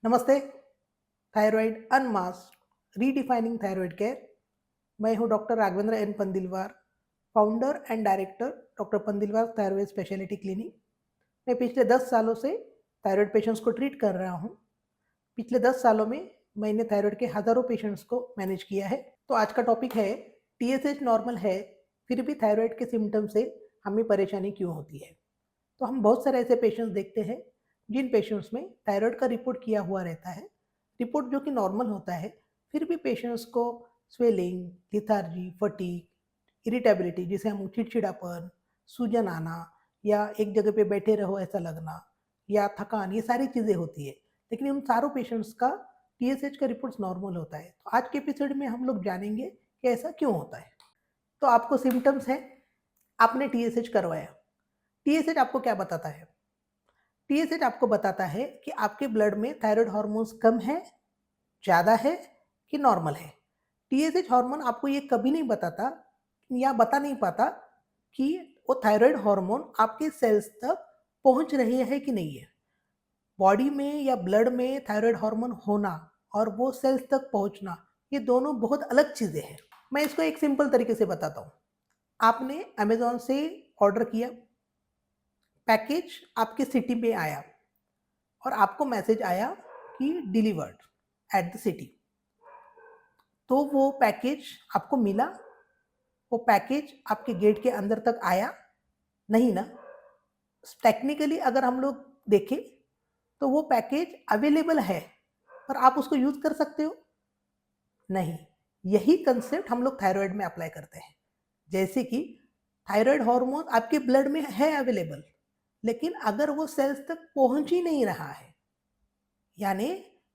नमस्ते। Thyroid unmask redefining thyroid care. मैं हूं doctor Raghavendra N Pandilwar, founder and director doctor Pandilwar thyroid speciality clinic. मैं पिछले 10 सालों से थायराइड पेशेंट्स को ट्रीट कर रहा हूं। पिछले 10 सालों में मैंने थायराइड के हज़ारों पेशेंट्स को मैनेज किया है। तो आज का टॉपिक है टीएसएच नॉर्मल है, फिर भी थायराइड के सिम्पटम से हमें परेशानी क्यों होती है। तो हम बहुत सारे ऐसे पेशेंट्स देखते हैं जिन पेशेंट्स में थायराइड का रिपोर्ट किया हुआ रहता है, रिपोर्ट जो कि नॉर्मल होता है, फिर भी पेशेंट्स को स्वेलिंग, लिथार्जी, फटीग, इरिटेबिलिटी जिसे हम चिड़चिड़ापन, सूजन आना या एक जगह पे बैठे रहो ऐसा लगना या थकान, ये सारी चीज़ें होती है। लेकिन उन सारों पेशेंट्स का टीएसएच का रिपोर्ट्स नॉर्मल होता है। तो आज के एपिसोड में हम लोग जानेंगे कि ऐसा क्यों होता है। तो आपको सिम्पटम्स हैं, आपने टीएसएच करवाया। टीएसएच आपको क्या बताता है? टीएसएच आपको बताता है कि आपके ब्लड में थायराइड हार्मोन्स कम है, ज़्यादा है कि नॉर्मल है। टीएसएच हार्मोन आपको ये कभी नहीं बताता या बता नहीं पाता कि वो थायराइड हार्मोन आपके सेल्स तक पहुंच रहे हैं कि नहीं है। बॉडी में या ब्लड में थायराइड हार्मोन होना और वो सेल्स तक पहुंचना, ये दोनों बहुत अलग चीज़ें हैं। मैं इसको एक सिंपल तरीके से बताता हूँ। आपने अमेज़न से ऑर्डर किया, पैकेज आपके सिटी में आया और आपको मैसेज आया कि डिलीवर्ड एट द सिटी। तो वो पैकेज आपको मिला, वो पैकेज आपके गेट के अंदर तक आया? नहीं ना। टेक्निकली अगर हम लोग देखें तो वो पैकेज अवेलेबल है, पर आप उसको यूज़ कर सकते हो? नहीं। यही कंसेप्ट हम लोग थायराइड में अप्लाई करते हैं। जैसे कि थायराइड हार्मोन आपके ब्लड में है अवेलेबल, लेकिन अगर वो सेल्स तक पहुंच ही नहीं रहा है, यानी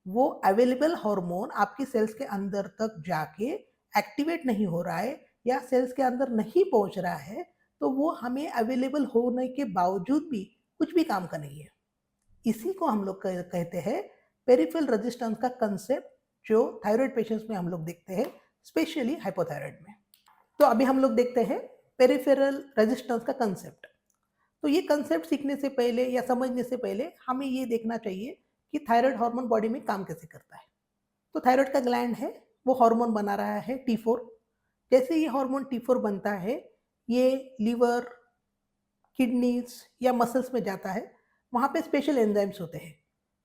वो अवेलेबल हार्मोन आपकी सेल्स के अंदर तक जाके एक्टिवेट नहीं हो रहा है या सेल्स के अंदर नहीं पहुंच रहा है, तो वो हमें अवेलेबल होने के बावजूद भी कुछ भी काम का नहीं है। इसी को हम लोग कहते हैं पेरिफेरल रेजिस्टेंस का कंसेप्ट, जो थायराइड पेशेंट्स में हम लोग देखते हैं, स्पेशली हाइपोथायराइड में। तो अभी हम लोग देखते हैं पेरिफेरल रेजिस्टेंस का कंसेप्ट। तो ये कंसेप्ट सीखने से पहले या समझने से पहले हमें ये देखना चाहिए कि थायराइड हार्मोन बॉडी में काम कैसे करता है। तो थायराइड का ग्लैंड है, वो हार्मोन बना रहा है T4। जैसे ये हार्मोन T4 बनता है, ये लीवर, किडनीज या मसल्स में जाता है। वहाँ पे स्पेशल एंजाइम्स होते हैं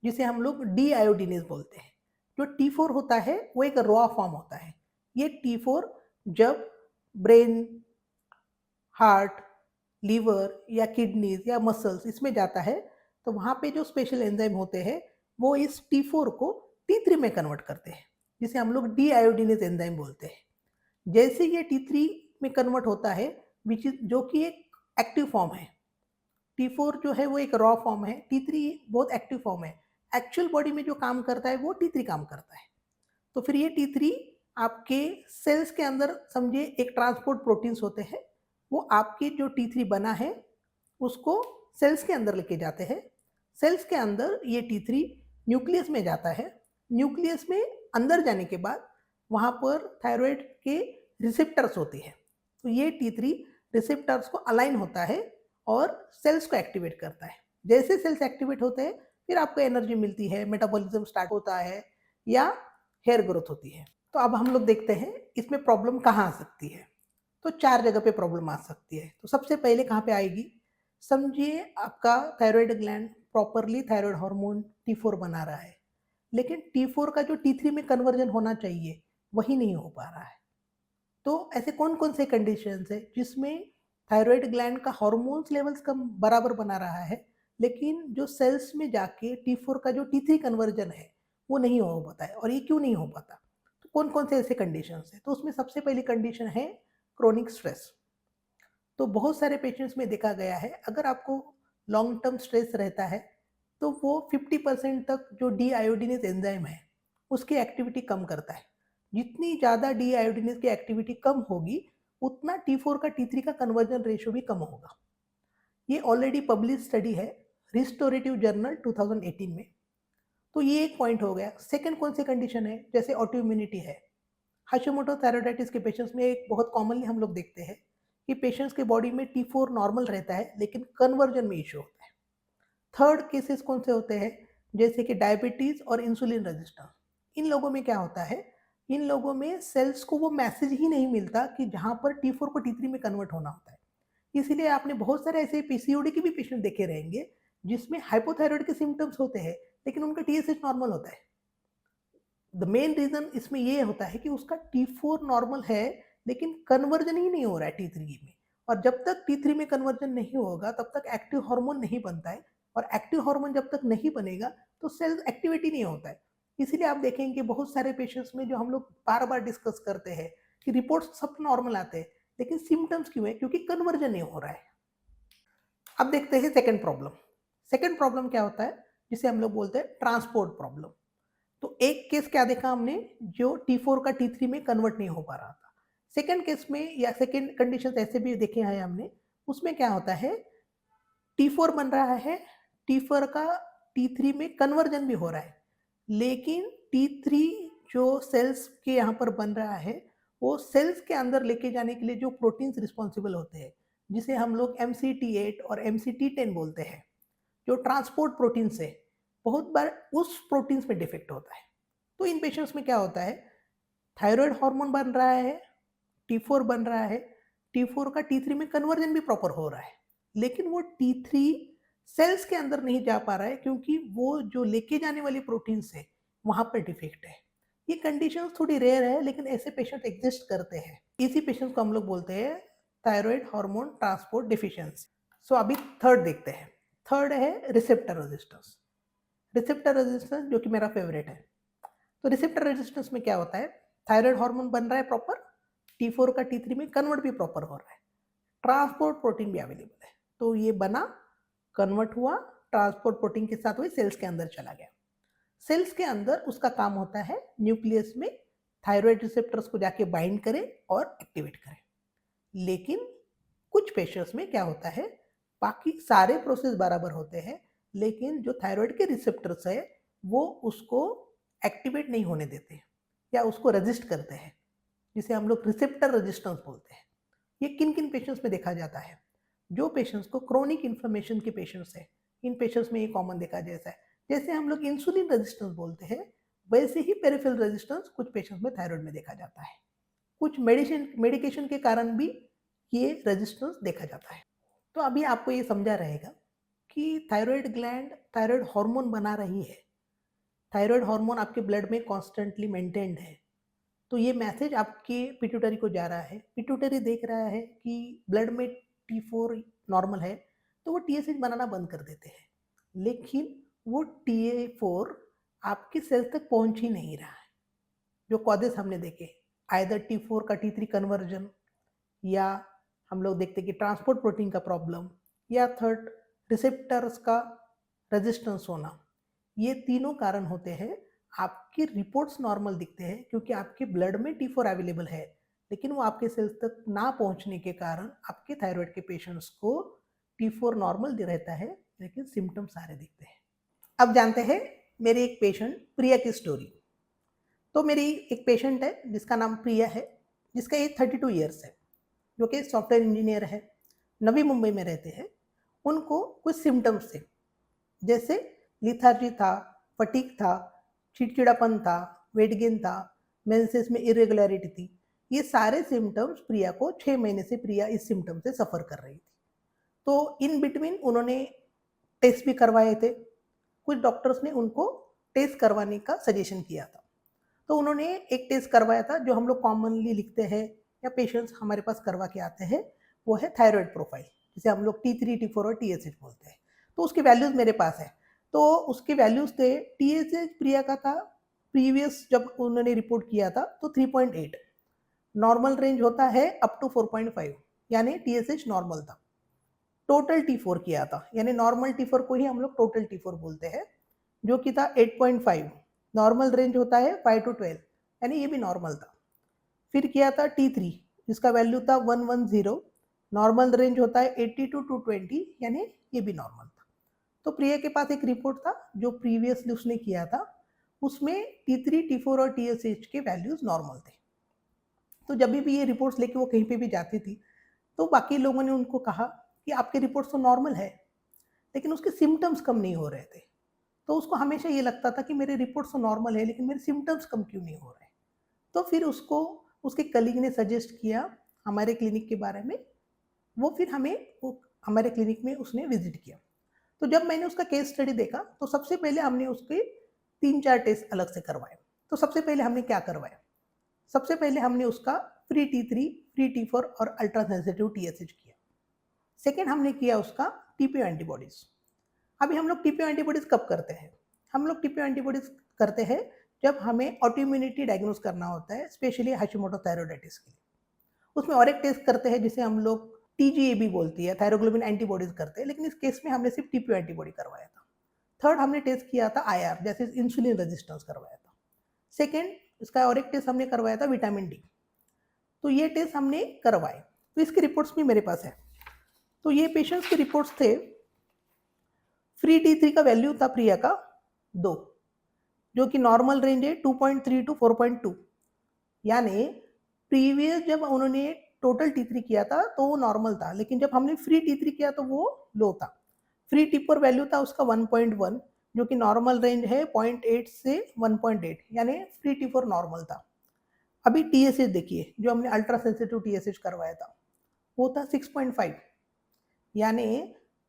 जिसे हम लोग डी आयोडीनेज बोलते हैं। जो T4 होता है वो एक रॉ फॉर्म होता है। ये T4 जब ब्रेन, हार्ट, लीवर या किडनीज या मसल्स इसमें जाता है, तो वहाँ पे जो स्पेशल एंजाइम होते हैं वो इस T4 को T3 में कन्वर्ट करते हैं, जिसे हम लोग डी आयोडीनेज एंजाइम बोलते हैं। जैसे ये T3 में कन्वर्ट होता है, विच इज जो कि एक एक्टिव फॉर्म है। T4 जो है वो एक रॉ फॉर्म है, T3 बहुत एक्टिव फॉर्म है। एक्चुअल बॉडी में जो काम करता है वो T3 काम करता है। तो फिर ये T3 आपके सेल्स के अंदर समझिए एक ट्रांसपोर्ट प्रोटीन्स होते हैं, वो आपके जो T3 बना है उसको सेल्स के अंदर लेके जाते हैं। सेल्स के अंदर ये T3 न्यूक्लियस में जाता है। न्यूक्लियस में अंदर जाने के बाद वहाँ पर थायराइड के रिसेप्टर्स होते हैं। तो ये T3 रिसेप्टर्स को अलाइन होता है और सेल्स को एक्टिवेट करता है। जैसे सेल्स एक्टिवेट होते हैं, फिर आपको एनर्जी मिलती है, मेटाबॉलिज्म स्टार्ट होता है या हेयर ग्रोथ होती है। तो अब हम लोग देखते हैं इसमें प्रॉब्लम कहाँ आ सकती है। तो 4 जगह पे प्रॉब्लम आ सकती है। तो सबसे पहले कहाँ पे आएगी? समझिए आपका thyroid gland properly thyroid hormone T4 बना रहा है, लेकिन T4 का जो T3 में कन्वर्जन होना चाहिए, वही नहीं हो पा रहा है। तो ऐसे कौन-कौन से कंडीशंस हैं जिसमें थायराइड ग्लैंड का हार्मोन्स लेवल्स कम बराबर बना रहा है, लेकिन जो सेल्स में जाके T4 का जो T3 कन्वर्जन है, वो नहीं हो पाता है। और ये क्यों नहीं हो पाता? तो कौन-कौन से ऐसे कंडीशंस हैं? तो उसमें सबसे पहली कंडीशन है क्रोनिक स्ट्रेस। तो बहुत सारे पेशेंट्स में देखा गया है, अगर आपको लॉन्ग टर्म स्ट्रेस रहता है, तो वो 50% तक जो डी आयोडीनेज एंजाइम है, उसकी एक्टिविटी कम करता है। जितनी ज़्यादा डी आयोडीनेज की एक्टिविटी कम होगी, उतना T4 का T3 का कन्वर्जन रेशियो भी कम होगा। ये ऑलरेडी पब्लिश स्टडी है, रिस्टोरेटिव जर्नल 2018 में। तो ये एक पॉइंट हो गया। सेकंड कौन सी कंडीशन है? जैसे ऑटो इम्यूनिटी है। हाशिमोटो थायराइडाइटिस के पेशेंट्स में एक बहुत कॉमनली हम लोग देखते हैं कि पेशेंट्स के बॉडी में T4 नॉर्मल रहता है, लेकिन कन्वर्जन में इश्यू होता है। थर्ड केसेस कौन से होते हैं? जैसे कि डायबिटीज और इंसुलिन रेजिस्टेंस। इन लोगों में क्या होता है, इन लोगों में सेल्स को वो मैसेज ही नहीं मिलता कि जहाँ पर T4 को T3 में कन्वर्ट होना होता है। इसीलिए आपने बहुत सारे ऐसे पीसीओडी के भी पेशेंट देखे रहेंगे जिसमें हाइपोथायराइड के सिम्टम्स होते हैं लेकिन उनका टीएसएच नॉर्मल होता है। द मेन रीजन इसमें ये होता है कि उसका T4 नॉर्मल है लेकिन कन्वर्जन ही नहीं हो रहा है T3 में। और जब तक T3 में कन्वर्जन नहीं होगा तब तक एक्टिव हार्मोन नहीं बनता है, और एक्टिव हार्मोन जब तक नहीं बनेगा तो सेल एक्टिविटी नहीं होता है। इसीलिए आप देखेंगे कि बहुत सारे पेशेंट्स में जो हम लोग बार बार डिस्कस करते हैं कि रिपोर्ट्स सब नॉर्मल आते हैं लेकिन सिम्टम्स क्यों है, क्योंकि कन्वर्जन नहीं हो रहा है। अब देखते हैं सेकेंड प्रॉब्लम। सेकेंड प्रॉब्लम क्या होता है, जिसे हम लोग बोलते हैं ट्रांसपोर्ट प्रॉब्लम। तो एक केस क्या देखा हमने, जो T4 का T3 में कन्वर्ट नहीं हो पा रहा था। सेकेंड केस में या सेकेंड कंडीशन ऐसे भी देखे हैं हमने, उसमें क्या होता है, T4 बन रहा है, T4 का T3 में कन्वर्जन भी हो रहा है, लेकिन T3 जो सेल्स के यहाँ पर बन रहा है वो सेल्स के अंदर लेके जाने के लिए जो प्रोटीन्स रिस्पॉन्सिबल होते हैं, जिसे हम लोग MCT8 और MCT10 बोलते हैं, जो ट्रांसपोर्ट प्रोटीन्स है, बहुत बार उस प्रोटीन्स में डिफेक्ट होता है। तो इन पेशेंट्स में क्या होता है, थायराइड हार्मोन बन रहा है, T4 बन रहा है, T4 का T3 में कन्वर्जन भी प्रॉपर हो रहा है, लेकिन वो T3 सेल्स के अंदर नहीं जा पा रहा है क्योंकि वो जो लेके जाने वाली प्रोटीन्स है वहां पर डिफेक्ट है। ये कंडीशन थोड़ी रेयर है लेकिन ऐसे पेशेंट एग्जिस्ट करते हैं। इसी पेशेंट को हम लोग बोलते हैं थायराइड हार्मोन ट्रांसपोर्ट डिफिशियंसी। सो अभी थर्ड देखते हैं। थर्ड है रिसेप्टर रेजिस्टेंस। रिसेप्टर रेजिस्टेंस जो कि मेरा फेवरेट है। तो रिसेप्टर रेजिस्टेंस में क्या होता है, थायराइड हार्मोन बन रहा है प्रॉपर, T4 का T3 में कन्वर्ट भी प्रॉपर हो रहा है, ट्रांसपोर्ट प्रोटीन भी अवेलेबल है। तो ये बना, कन्वर्ट हुआ, ट्रांसपोर्ट प्रोटीन के साथ वही सेल्स के अंदर चला गया। सेल्स के अंदर उसका काम होता है न्यूक्लियस में थायराइड रिसेप्टर्स को जाके बाइंड करे और एक्टिवेट करे। लेकिन कुछ पेशेंट्स में क्या होता है, बाकी सारे प्रोसेस बराबर होते हैं लेकिन जो थायराइड के रिसेप्टर्स है वो उसको एक्टिवेट नहीं होने देते या उसको रेजिस्ट करते हैं, जिसे हम लोग रिसेप्टर रेजिस्टेंस बोलते हैं। ये किन किन पेशेंट्स में देखा जाता है, जो पेशेंट्स को क्रोनिक इन्फ्लेमेशन के पेशेंट्स है, इन पेशेंट्स में ये कॉमन देखा जैसा है। जैसे हम लोग इंसुलिन रेजिस्टेंस बोलते हैं वैसे ही पेरिफेरल रेजिस्टेंस कुछ पेशेंट्स में थायराइड में देखा जाता है। कुछ मेडिकेशन के कारण भी ये रेजिस्टेंस देखा जाता है। तो अभी आपको ये समझा रहेगा कि थायराइड ग्लैंड थायराइड हार्मोन बना रही है, थायराइड हार्मोन आपके ब्लड में कॉन्स्टेंटली मेंटेन्ड है, तो ये मैसेज आपके पिट्यूटरी को जा रहा है। पिट्यूटरी देख रहा है कि ब्लड में T4 नॉर्मल है तो वो TSH बनाना बंद कर देते हैं, लेकिन वो T4 आपके सेल्स तक पहुंच ही नहीं रहा है। जो कॉजेस हमने देखे, आइदर T4 का T3 कन्वर्जन, या हम लोग देखते कि ट्रांसपोर्ट प्रोटीन का प्रॉब्लम, या थर्ड रिसेप्टर्स का रेजिस्टेंस होना, ये तीनों कारण होते हैं। आपके रिपोर्ट्स नॉर्मल दिखते हैं क्योंकि आपके ब्लड में T4 अवेलेबल है, लेकिन वो आपके सेल्स तक ना पहुंचने के कारण आपके थायराइड के पेशेंट्स को T4 नॉर्मल रहता है लेकिन सिम्टम्स सारे दिखते हैं। अब जानते हैं मेरी एक पेशेंट प्रिया की स्टोरी। तो मेरी एक पेशेंट है जिसका नाम प्रिया है, जिसका एज 32 ईयर्स है, जो कि सॉफ्टवेयर इंजीनियर है, नवी मुंबई में रहते हैं। उनको कुछ सिम्टम्स थे, जैसे लिथार्जी था, फटीग था, चिड़चिड़ापन था, वेट गेन था, मेंसेस में इरेगुलरिटी थी। ये सारे सिम्टम्स प्रिया को 6 महीने से प्रिया इस सिम्टम से सफ़र कर रही थी। तो इन बिटवीन उन्होंने टेस्ट भी करवाए थे। कुछ डॉक्टर्स ने उनको टेस्ट करवाने का सजेशन किया था। तो उन्होंने एक टेस्ट करवाया था जो हम लोग कॉमनली लिखते हैं या पेशेंट्स हमारे पास करवा के आते हैं, वो है थायराइड प्रोफाइल, जिसे हम लोग T3, T4 और TSH बोलते हैं। तो उसके वैल्यूज़ मेरे पास है। तो उसके वैल्यूज़ थे, TSH प्रिया का था प्रीवियस जब उन्होंने रिपोर्ट किया था तो 3.8, नॉर्मल रेंज होता है अप टू 4.5, यानी TSH नॉर्मल था। टोटल T4 किया था, यानी नॉर्मल T4 को ही हम लोग टोटल T4 बोलते हैं, जो कि था 8.5, नॉर्मल रेंज होता है 5 to 12, यानी ये भी नॉर्मल था। फिर किया था T3 जिसका वैल्यू था 110, नॉर्मल रेंज होता है 80 to 220, यानी ये भी नॉर्मल था। तो प्रिया के पास एक रिपोर्ट था जो प्रीवियसली उसने किया था, उसमें T3, T4 और TSH के वैल्यूज नॉर्मल थे। तो जब भी ये रिपोर्ट्स लेके वो कहीं पे भी जाती थी तो बाकी लोगों ने उनको कहा कि आपके रिपोर्ट्स तो नॉर्मल है लेकिन उसके सिम्टम्स कम नहीं हो रहे थे। तो उसको हमेशा ये लगता था कि मेरे रिपोर्ट्स तो नॉर्मल है लेकिन मेरे सिम्टम्स कम क्यों नहीं हो रहे हैं। तो फिर उसको उसके कलीग ने सजेस्ट किया हमारे क्लिनिक के बारे में। वो फिर हमें वो हमारे क्लिनिक में उसने विजिट किया। तो जब मैंने उसका केस स्टडी देखा तो सबसे पहले हमने उसके 3-4 टेस्ट अलग से करवाए। तो सबसे पहले हमने क्या करवाया? सबसे पहले हमने उसका फ्री T3, फ्री T4 और अल्ट्रा सेंसिटिव TSH किया। सेकंड हमने किया उसका TPO एंटीबॉडीज़। अभी हम लोग TPO एंटीबॉडीज़ कब करते हैं? हम लोग TPO एंटीबॉडीज़ करते हैं जब हमें ऑटोइम्यूनिटी डायग्नोज करना होता है, स्पेशली हाशिमोटो थायरॉइडाइटिस के लिए। उसमें और एक टेस्ट करते हैं जिसे हम लोग TGAB बोलती है, थायरोग्लोबिन एंटीबॉडीज़ करते हैं, लेकिन इस केस में हमने सिर्फ TPO एंटीबॉडी करवाया था। थर्ड हमने टेस्ट किया था IR जैसे इंसुलिन रेजिस्टेंस करवाया था। सेकंड इसका और एक टेस्ट हमने करवाया था विटामिन डी। तो ये टेस्ट हमने करवाए। तो इसकी रिपोर्ट्स भी मेरे पास है। तो ये पेशेंट्स के रिपोर्ट्स थे। फ्री T3 का वैल्यू था प्रिया का 2, जो कि नॉर्मल रेंज है 2.3 टू 4.2। यानी प्रीवियस जब उन्होंने टोटल T3 किया था तो वो नॉर्मल था, लेकिन जब हमने फ्री T3 किया तो वो लो था। फ्री T4 वैल्यू था उसका 1.1, जो कि नॉर्मल रेंज है 0.8 से 1.8, यानी फ्री T4 नॉर्मल था। अभी TSH देखिए, जो हमने अल्ट्रा सेंसिटिव TSH करवाया था वो था 6.5। यानी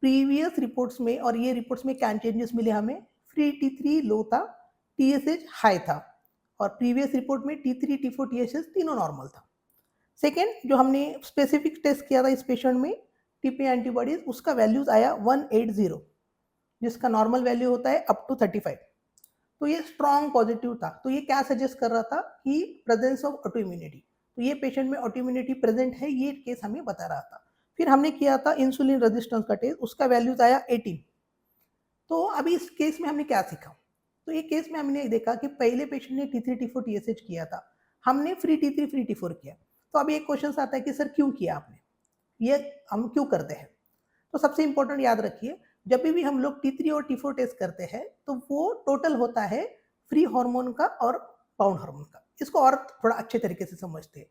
प्रीवियस रिपोर्ट्स में और ये रिपोर्ट्स में क्या चेंजेस मिले हमें? फ्री T3 लो था, TSH हाई था, और प्रीवियस रिपोर्ट में T3, T4, TSH तीनों नॉर्मल था। सेकेंड जो हमने स्पेसिफिक टेस्ट किया था इस पेशेंट में TPO एंटीबॉडीज, उसका वैल्यूज आया 180, जिसका नॉर्मल वैल्यू होता है अप टू 35। तो ये स्ट्रॉन्ग पॉजिटिव था। तो ये क्या सजेस्ट कर रहा था कि प्रेजेंस ऑफ ऑटो इम्यूनिटी। तो ये पेशेंट में ऑटो इम्यूनिटी प्रेजेंट है, ये केस हमें बता रहा था। फिर हमने किया था इंसुलिन रेजिस्टेंस का टेस्ट, उसका वैल्यूज आया 18। तो अभी इस केस में हमने क्या सीखा? तो ये केस में हमने देखा कि पहले पेशेंट ने T3, T4, TSH किया था, हमने फ्री T3, फ्री T4 किया। तो अभी एक क्वेश्चन आता है कि सर क्यों किया आपने, ये हम क्यों करते हैं? तो सबसे इंपॉर्टेंट याद रखिए, जब भी हम लोग T3 और T4 टेस्ट करते हैं तो वो टोटल होता है फ्री हार्मोन का और बाउंड हार्मोन का। इसको और थोड़ा अच्छे तरीके से समझते हैं।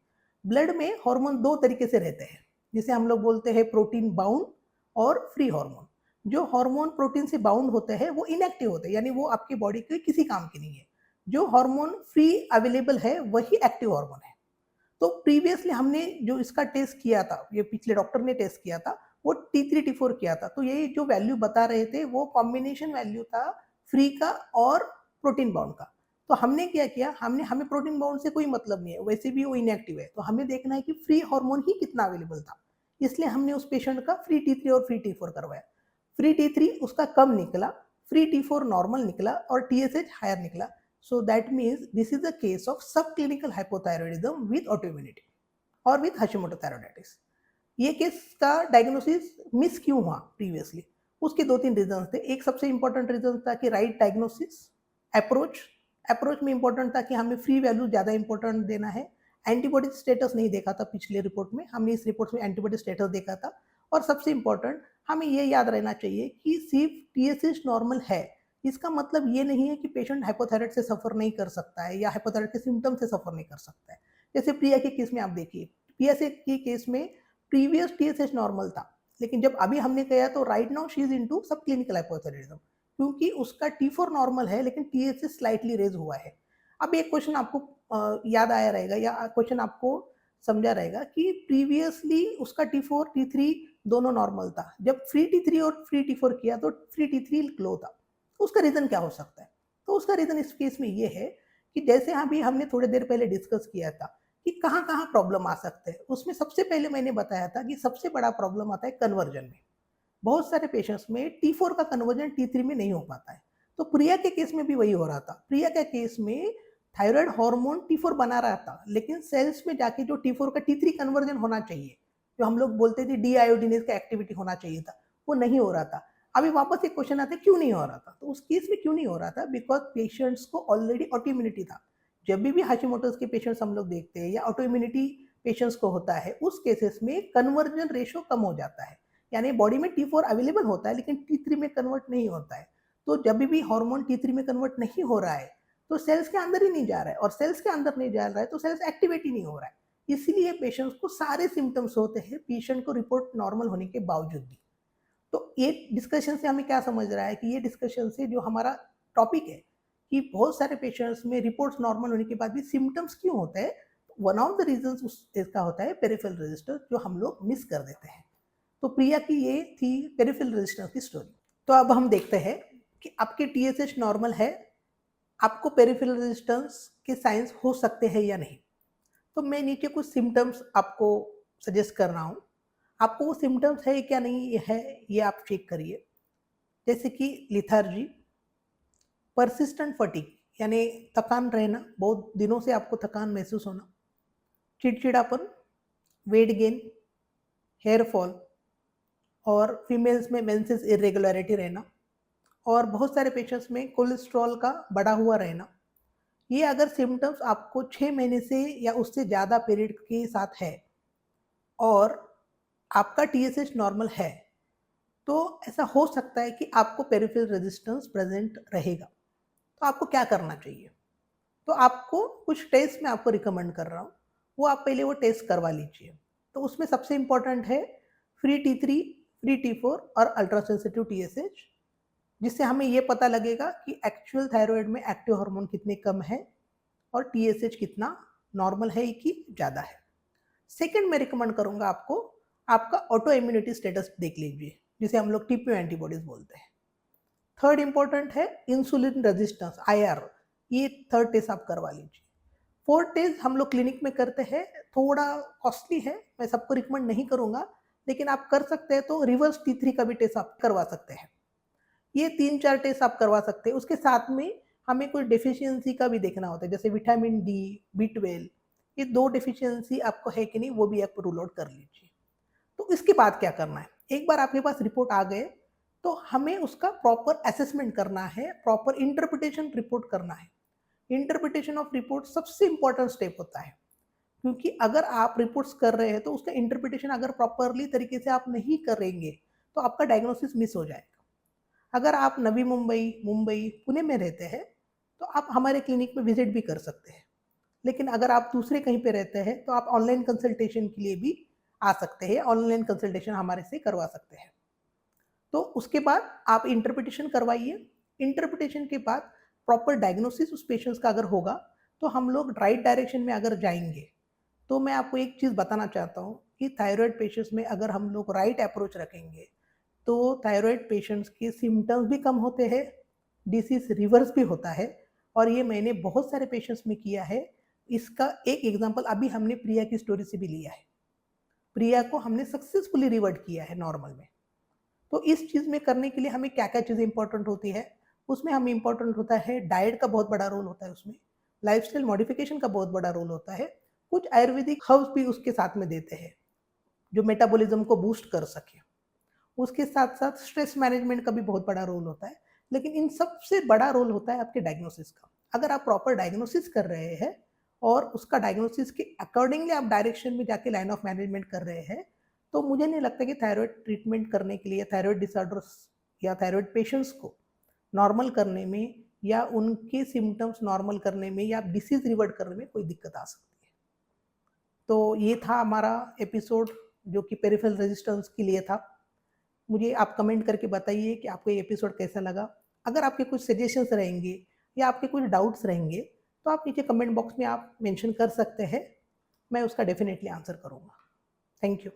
ब्लड में हार्मोन दो तरीके से रहते हैं, जिसे हम लोग बोलते हैं प्रोटीन बाउंड और फ्री हार्मोन। जो हार्मोन प्रोटीन से बाउंड होते हैं वो इनएक्टिव होते हैं, यानी वो आपकी बॉडी के किसी काम के नहीं है। जो हार्मोन फ्री अवेलेबल है वही एक्टिव हार्मोन है। तो प्रीवियसली हमने जो इसका टेस्ट किया था, ये पिछले डॉक्टर ने टेस्ट किया था, वो T3, T4 किया था। तो ये जो वैल्यू बता रहे थे वो कॉम्बिनेशन वैल्यू था फ्री का और प्रोटीन बाउंड का। तो हमने क्या किया, हमें प्रोटीन बाउंड से कोई मतलब नहीं है, वैसे भी वो इनएक्टिव है, तो हमें देखना है कि फ्री हार्मोन ही कितना अवेलेबल था। इसलिए हमने उस पेशेंट का फ्री T3 और फ्री T4 करवाया। फ्री T3 उसका कम निकला, फ्री T4 नॉर्मल निकला और TSH हायर निकला। So that means this is the case of subclinical hypothyroidism with autoimmunity और with Hashimoto thyroiditis। ये केस का डायग्नोसिस मिस क्यों हुआ प्रीवियसली? उसके 2-3 रीजन थे। एक सबसे इंपॉर्टेंट रीजन था कि राइट डायग्नोसिस, अप्रोच में इंपॉर्टेंट था कि हमें फ्री वैल्यू ज़्यादा इंपॉर्टेंट देना है। एंटीबॉडी स्टेटस नहीं देखा था पिछले रिपोर्ट में, हमने इस रिपोर्ट में एंटीबॉडी स्टेटस देखा था। और सबसे इंपॉर्टेंट हमें ये याद रहना चाहिए कि सिर्फ TSH नॉर्मल है, इसका मतलब ये नहीं है कि पेशेंट हाइपोथायराइड से सफ़र नहीं कर सकता है या हाइपोथायराइड के सिम्टम से सफ़र नहीं कर सकता है। जैसे प्रिया के केस में आप देखिए, प्रिया से के केस में प्रीवियस TSH नॉर्मल था, लेकिन जब अभी हमने किया तो right now she is into सब क्लिनिकल हाइपोथायराइडिज्म, क्योंकि उसका T4 नॉर्मल है लेकिन TSH स्लाइटली रेज हुआ है। अब एक क्वेश्चन आपको याद आया रहेगा या क्वेश्चन आपको समझा रहेगा कि प्रीवियसली उसका T4, T3 दोनों नॉर्मल था। जब फ्री T3 और फ्री T4 किया तो फ्री T3 लो था। उसका रीज़न क्या हो सकता है? तो उसका रीज़न इस केस में ये है कि जैसे अभी हमने थोड़ी देर पहले डिस्कस किया था कि कहाँ-कहाँ प्रॉब्लम आ सकते हैं। उसमें सबसे पहले मैंने बताया था कि सबसे बड़ा प्रॉब्लम आता है कन्वर्जन में। बहुत सारे पेशेंट्स में T4 का कन्वर्जन T3 में नहीं हो पाता है। तो प्रिया के केस में भी वही हो रहा था। प्रिया के केस में थायराइड हार्मोन T4 बना रहा था, लेकिन सेल्स में जाके जो T4 का T3 कन्वर्जन होना चाहिए, जो हम लोग बोलते थे डी-आयोडीनेज का एक्टिविटी होना चाहिए था, वो नहीं हो रहा था। अभी वापस एक क्वेश्चन आता है क्यों नहीं हो रहा था? तो उस केस में क्यों नहीं हो रहा था? बिकॉज़ पेशेंट्स को ऑलरेडी ऑटो इम्यूनिटी था। जब भी हाशिमोटोज़ के पेशेंट्स हम लोग देखते हैं या ऑटो इम्यूनिटी पेशेंट्स को होता है, उस केसेस में कन्वर्जन रेशियो कम हो जाता है। यानी बॉडी में T4 अवेलेबल होता है लेकिन T3 में कन्वर्ट नहीं होता है। तो जब भी हार्मोन T3 में कन्वर्ट नहीं हो रहा है, तो सेल्स के अंदर ही नहीं जा रहा है, और सेल्स के अंदर नहीं जा रहा है तो सेल्स एक्टिवेट ही नहीं हो रहा है। इसलिए पेशेंट्स को सारे सिम्पटम्स होते हैं, पेशेंट को रिपोर्ट नॉर्मल होने के बावजूद भी। तो ये डिस्कशन से हमें क्या समझ रहा है कि ये डिस्कशन से जो हमारा टॉपिक है कि बहुत सारे पेशेंट्स में रिपोर्ट्स नॉर्मल होने के बाद भी सिम्टम्स क्यों होते हैं। वन ऑफ द रीजंस इसका होता है पेरिफेरल रेजिस्टेंस, जो हम लोग मिस कर देते हैं। तो प्रिया की ये थी पेरिफेरल रेजिस्टेंस की स्टोरी। तो अब हम देखते हैं कि आपके टीएसएच नॉर्मल है, आपको पेरिफेरल रेजिस्टेंस के साइंस हो सकते हैं या नहीं। तो मैं नीचे कुछ सिम्टम्स आपको सजेस्ट कर रहा हूँ, आपको वो सिम्टम्स है क्या नहीं है ये आप चेक करिए। जैसे कि लिथार्जी, परसिस्टेंट फटीग यानी थकान रहना, बहुत दिनों से आपको थकान महसूस होना, चिड़चिड़ापन, वेट गेन, हेयर फॉल, और फीमेल्स में मेंसेस इरेगुलरिटी रहना, और बहुत सारे पेशेंट्स में कोलेस्ट्रॉल का बढ़ा हुआ रहना। ये अगर सिम्टम्स आपको 6 महीने से या उससे ज़्यादा पीरियड के साथ है और आपका टीएसएच नॉर्मल है, तो ऐसा हो सकता है कि आपको पेरिफेरल रेजिस्टेंस प्रेजेंट रहेगा। तो आपको क्या करना चाहिए? तो आपको कुछ टेस्ट मैं आपको रिकमेंड कर रहा हूँ, वो आप पहले वो टेस्ट करवा लीजिए। तो उसमें सबसे इम्पोर्टेंट है फ्री T3, फ्री T4 और अल्ट्रा सेंसिटिव टीएसएच, जिससे हमें ये पता लगेगा कि एक्चुअल थायराइड में एक्टिव हार्मोन कितने कम है और टीएसएच कितना नॉर्मल है कि ज़्यादा है। सेकंड मैं रिकमेंड करूँगा आपको, आपका ऑटो इम्यूनिटी स्टेटस देख लीजिए, जिसे हम लोग टीपीओ एंटीबॉडीज बोलते हैं। थर्ड इंपॉर्टेंट है इंसुलिन रेजिस्टेंस IR, ये थर्ड टेस्ट आप करवा लीजिए। फोर्थ टेस्ट हम लोग क्लिनिक में करते हैं, थोड़ा कॉस्टली है, मैं सबको रिकमेंड नहीं करूँगा, लेकिन आप कर सकते हैं तो रिवर्स T3 का भी टेस्ट आप करवा सकते हैं। ये 3-4 टेस्ट आप करवा सकते हैं। उसके साथ में हमें कोई डेफिशिएंसी का भी देखना होता है, जैसे विटामिन डी, B12, ये 2 डेफिशिएंसी आपको है कि नहीं, वो भी आप रूल आउट कर लीजिए। तो इसके बाद क्या करना है? एक बार आपके पास रिपोर्ट आ गए, तो हमें उसका प्रॉपर असेसमेंट करना है, प्रॉपर इंटरप्रिटेशन रिपोर्ट करना है। इंटरप्रिटेशन ऑफ रिपोर्ट सबसे इंपॉर्टेंट स्टेप होता है, क्योंकि अगर आप रिपोर्ट्स कर रहे हैं तो उसका इंटरप्रिटेशन अगर प्रॉपरली तरीके से आप नहीं करेंगे, तो आपका डायग्नोसिस मिस हो जाएगा। अगर आप नवी मुंबई, मुंबई, पुणे में रहते हैं, तो आप हमारे क्लिनिक में विजिट भी कर सकते हैं। लेकिन अगर आप दूसरे कहीं पे रहते हैं, तो आप ऑनलाइन कंसल्टेशन के लिए भी आ सकते हैं, ऑनलाइन कंसल्टेशन हमारे से करवा सकते हैं। तो उसके बाद आप इंटरप्रिटेशन करवाइए। इंटरप्रिटेशन के बाद प्रॉपर डायग्नोसिस उस पेशेंट्स का अगर होगा, तो हम लोग राइट डायरेक्शन में अगर जाएंगे। तो मैं आपको एक चीज़ बताना चाहता हूँ कि थायराइड पेशेंट्स में अगर हम लोग राइट अप्रोच रखेंगे, तो थायराइड पेशेंट्स के सिम्टम्स भी कम होते हैं, डिसीज रिवर्स भी होता है, और ये मैंने बहुत सारे पेशेंट्स में किया है। इसका एक एग्जांपल अभी हमने प्रिया की स्टोरी से भी लिया है। प्रिया को हमने सक्सेसफुली रिवर्ट किया है नॉर्मल में। तो इस चीज़ में करने के लिए हमें क्या-क्या चीज़ें इंपॉर्टेंट होती है, उसमें हमें इंपॉर्टेंट होता है डाइट का बहुत बड़ा रोल होता है उसमें, लाइफस्टाइल मॉडिफिकेशन का बहुत बड़ा रोल होता है, कुछ आयुर्वेदिक हर्ब्स भी उसके साथ में देते हैं, जो मेटाबॉलिज्म को बूस्ट कर सके। उसके साथ-साथ स्ट्रेस मैनेजमेंट का भी बहुत बड़ा रोल होता है, लेकिन इन सबसे बड़ा रोल होता है आपके डायग्नोसिस का। अगर आप प्रॉपर डायग्नोसिस कर रहे हैं और उसका डायग्नोसिस के अकॉर्डिंगली आप डायरेक्शन में जाके लाइन ऑफ मैनेजमेंट कर रहे हैं, तो मुझे नहीं लगता कि थायराइड ट्रीटमेंट करने के लिए, थायराइड डिसऑर्डर्स या थायराइड पेशेंट्स को नॉर्मल करने में या उनके सिम्पटम्स नॉर्मल करने में या डिसीज़ रिवर्ट करने में कोई दिक्कत आ सकती है। तो ये था हमारा एपिसोड, जो कि पेरिफेरल रेजिस्टेंस के लिए था। मुझे आप कमेंट करके बताइए कि आपको ये एपिसोड कैसा लगा। अगर आपके कुछ सजेशंस रहेंगे या आपके कुछ डाउट्स रहेंगे, तो आप नीचे कमेंट बॉक्स में आप मेंशन कर सकते हैं। मैं उसका डेफ़िनेटली आंसर करूँगा। Thank you.